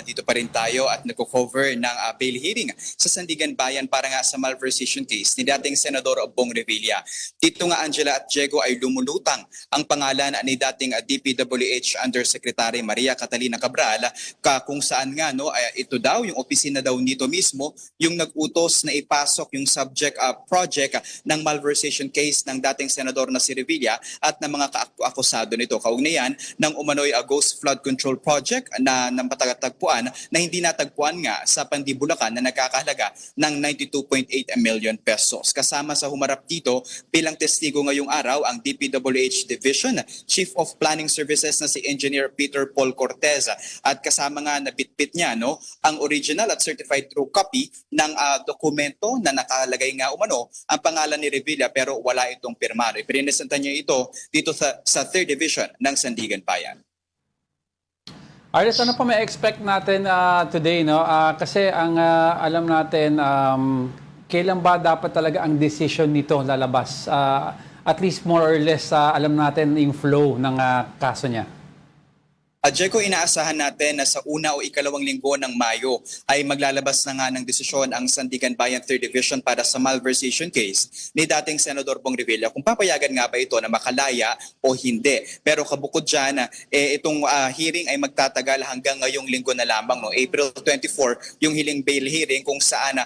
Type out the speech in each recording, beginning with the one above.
Dito pa rin tayo at nagko-cover ng bail hearing sa Sandigan Bayan para nga sa malversation case ni dating Senador Bong Revilla. Dito nga Angela at Diego ay lumulutang ang pangalan ni dating DPWH Undersecretary Maria Catalina Cabral kung saan nga ito daw yung opisina daw nito mismo yung nag-utos na ipasok yung subject project ng malversation case ng dating senador na si Revilla at ng mga akusado nito. Kaugnayan ng umano'y Ghost Flood Control Project na napatatagpuan na hindi natagpuan nga sa Pandibulacan na nagkakahalaga ng 92.8 million pesos. Kasama sa humarap dito bilang testigo ngayong araw ang DPWH Division Chief of Planning Services na si Engineer Peter Paul Cortez at kasama nga nabitbit niya ang original at certified true copy ng dokumento na nakalagay nga umano ang pangalan ni Revilla pero wala itong pirmado. Ipinesenta niya ito dito sa 3rd Division ng Sandigan Bayan. Arles, ano pa may expect natin today, no? Kasi ang alam natin, kailan ba dapat talaga ang decision nito lalabas? At least more or less, alam natin yung flow ng kaso niya. Diego, inaasahan natin na sa una o ikalawang linggo ng Mayo ay maglalabas na nga ng desisyon ang Sandigan Bayan 3rd Division para sa malversation case ni dating Senador Bong Revilla kung papayagan nga ba ito na makalaya o hindi. Pero kabukod dyan, itong hearing ay magtatagal hanggang ngayong linggo na lamang. April 24, yung hiling bail hearing kung saan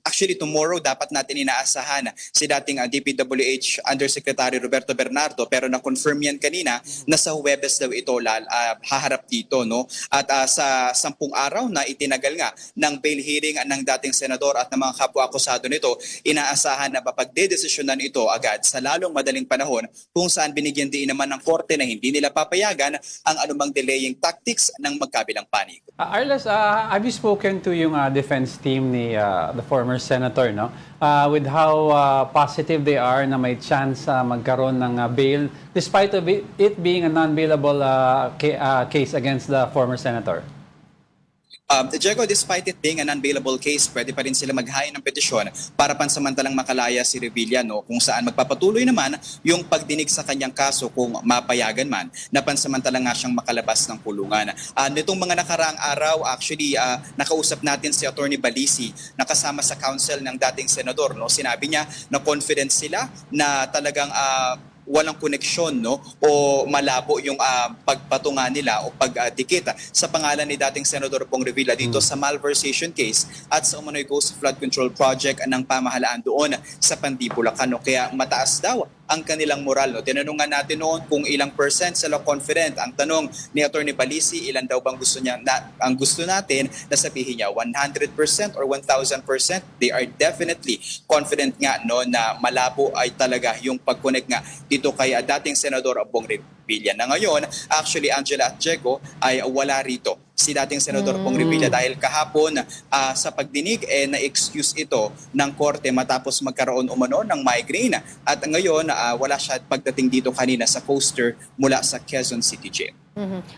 actually tomorrow dapat natin inaasahan si dating DPWH Undersecretary Roberto Bernardo pero na-confirm yan kanina na sa Huwebes daw ito haharap dito, at sa 10 araw na itinagal nga ng bail hearing ng dating senador at ng mga kapwa-akusado nito, inaasahan na mapagdedesisyonan ito agad sa lalong madaling panahon kung saan binigyan din naman ng korte na hindi nila papayagan ang anumang delaying tactics ng magkabilang panig. Arles, have you spoken to yung defense team ni the former senator, no? With how positive they are na may chance magkaroon ng bail despite of it being a non-bailable case against the former senator? Diego, despite it being a non-bailable case, pwede pa rin sila maghain ng petisyon para pansamantalang makalaya si Revilla, kung saan magpapatuloy naman yung pagdinig sa kanyang kaso kung mapayagan man na pansamantalang nga siyang makalabas ng kulungan. Nitong mga nakaraang araw, actually, nakausap natin si Attorney Balisi na kasama sa counsel ng dating senador. Sinabi niya na confident sila na talagang walang koneksyon o malabo yung pagpatunga nila o pagdikit sa pangalan ni dating Senador Bong Revilla dito sa malversation case at sa umano'y Ghost Flood Control Project ng pamahalaan doon sa Pandibulacan. Kaya mataas daw ang kanilang moral. Tinanungan natin noon kung ilang percent sila confident. Ang tanong ni Attorney Balisi, ilan daw bang gusto niya ang gusto natin na sabihin niya 100% or 1,000%? They are definitely confident nga na malabo ay talaga yung pag-connect nga dito kay dating Senador Bong Revilla. Na ngayon, actually Angela at Diego ay wala rito si dating Senador Bong Revilla dahil kahapon sa pagdinig na-excuse ito ng korte matapos magkaroon umano ng migraine at ngayon wala siya pagdating dito kanina sa poster mula sa Quezon City Jail.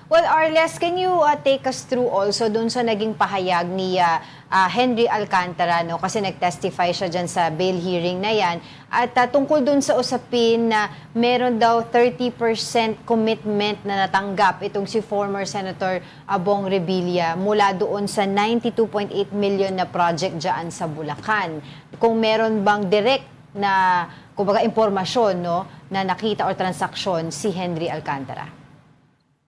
Well, Arles, can you take us through also dun sa naging pahayag ni Henry Alcantara, kasi nag-testify siya dyan sa bail hearing na yan, at tungkol dun sa usapin na meron daw 30% commitment na natanggap itong si former Senator Bong Revilla mula doon sa 92.8 million na project dyan sa Bulacan. Kung meron bang direct na kumbaga impormasyon na nakita or transaksyon si Henry Alcantara?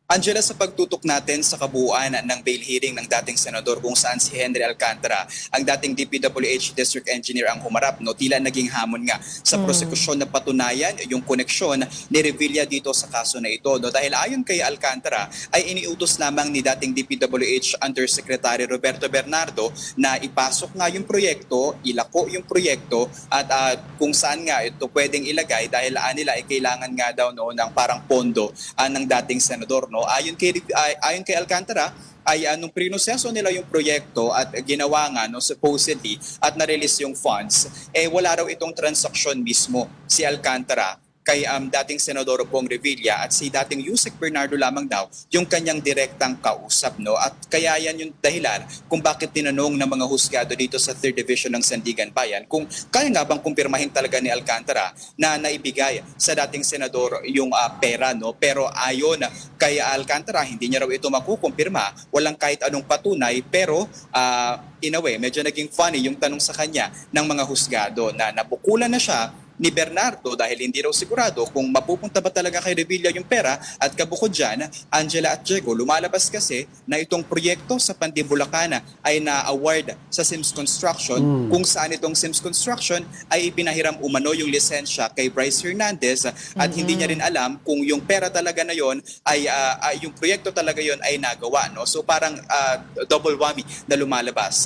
Angela, sa pagtutok natin sa kabuuan ng bail hearing ng dating senador kung saan si Henry Alcantara, ang dating DPWH District Engineer ang humarap, tila naging hamon nga sa prosekusyon na patunayan yung koneksyon ni Revilla dito sa kaso na ito. Dahil ayon kay Alcantara ay iniutos lamang ni dating DPWH Undersecretary Roberto Bernardo na ipasok nga yung proyekto, ilako yung proyekto at kung saan nga ito pwedeng ilagay dahil nila ay kailangan nga daw ng parang pondo ng dating senador. Ayon kay Alcantara ay nung prinoseso nila yung proyekto at ginawa nga supposedly at na-release yung funds, wala raw itong transaksyon mismo si Alcantara kay dating Senador Pong Revilla at si dating Yusek Bernardo lamang daw yung kanyang direktang kausap, no? At kaya yan yung dahilan kung bakit tinanong ng mga husgado dito sa 3rd Division ng Sandigan Bayan kung kaya nga bang kumpirmahin talaga ni Alcantara na naibigay sa dating senador yung pera, no? Pero ayon kay Alcantara, hindi niya raw ito makukumpirma, walang kahit anong patunay, pero in a way, medyo naging funny yung tanong sa kanya ng mga husgado na nabukulan na siya ni Bernardo dahil hindi raw sigurado kung mapupunta ba talaga kay Revilla yung pera. At kabukod dyan, Angela at Diego, lumalabas kasi na itong proyekto sa Pandibulacan ay na-award sa Sims Construction, kung saan itong Sims Construction ay ipinahiram umano yung lisensya kay Bryce Hernandez at hindi niya rin alam kung yung pera talaga na yon ay yung proyekto talaga yon ay nagawa, no? So parang double whammy na lumalabas.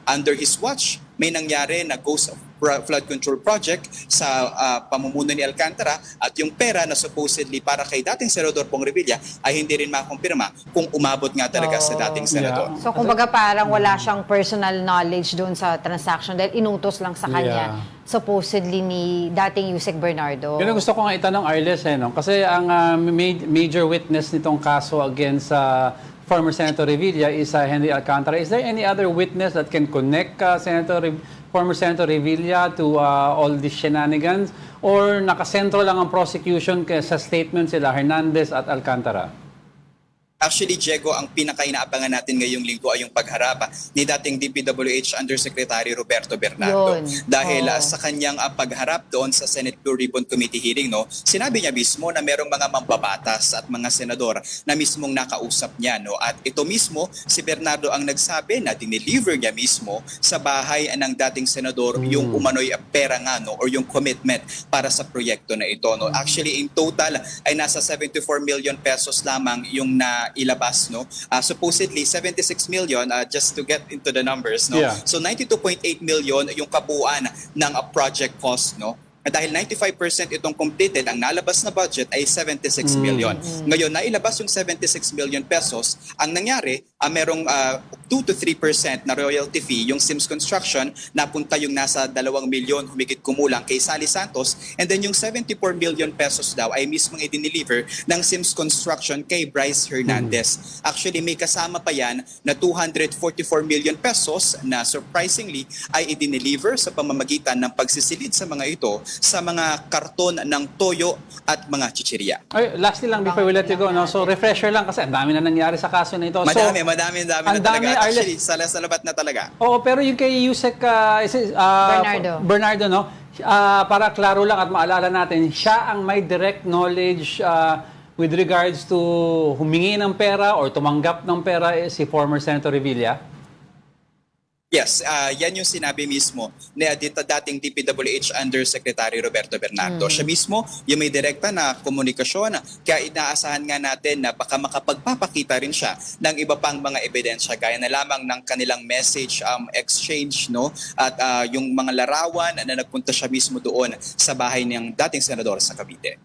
Under his watch, may nangyari na ghost flood control project sa pamumuno ni Alcantara at yung pera na supposedly para kay dating Senador Pong Revilla ay hindi rin makumpirma kung umabot nga talaga sa dating senador. Yeah. So kumbaga parang wala siyang personal knowledge doon sa transaction dahil inutos lang sa kanya supposedly ni dating Yusek Bernardo. Yun ang gusto ko nga itanong, Arles, no? Kasi ang major witness nitong kaso against former Senator Revilla is Henry Alcantara. Is there any other witness that can connect former Senator Revilla to all these shenanigans? Or nakasentro lang ang prosecution sa statement sila Hernandez at Alcantara? Actually, Diego, ang pinaka-inaabangan natin ngayong linggo ay yung pagharap ni dating DPWH Undersecretary Roberto Bernardo. Yun. Dahil sa kanyang pagharap doon sa Senate Blue Ribbon Committee hearing, no, sinabi niya mismo na merong mga mambabatas at mga senador na mismong nakausap niya. No? At ito mismo, si Bernardo ang nagsabi na dineliver niya mismo sa bahay ng dating senador yung umano'y pera nga, no, or yung commitment para sa proyekto na ito. No? Actually, in total ay nasa 74 million pesos lamang yung ilabas, no? Supposedly 76 million, just to get into the numbers, no? Yeah. So 92.8 million yung kabuuan ng project cost, no? Dahil 95% itong completed, ang nalabas na budget ay 76 million. Ngayon, nailabas yung 76 million pesos. Ang nangyari, merong 2 to 3% na royalty fee, yung Sims Construction, napunta yung nasa 2 milyon, humigit kumulang kay Sally Santos. And then yung 74 million pesos daw ay mismong i-deliver ng Sims Construction kay Bryce Hernandez. Actually, may kasama pa yan na 244 million pesos na surprisingly ay i-deliver sa pamamagitan ng pagsisilid sa mga ito sa mga karton ng toyo at mga chichirya. Ay, lastly lang before we let you go, no? So refresher lang kasi ang dami na nangyari sa kaso na ito. Madami So, na talaga. Arles. Actually, salabat na talaga. Oo, pero yung kay Yusek Bernardo, no? Para klaro lang at maalala natin, siya ang may direct knowledge with regards to humingi ng pera or tumanggap ng pera si former Senator Revilla. Yes, yan yung sinabi mismo ni dating DPWH Undersecretary Roberto Bernardo. Siya mismo yung may direkta na komunikasyon, kaya inaasahan nga natin na baka makapagpapakita rin siya ng iba pang mga ebidensya gaya na lamang ng kanilang message exchange, no? At yung mga larawan na nagpunta siya mismo doon sa bahay ng dating senador sa Cavite.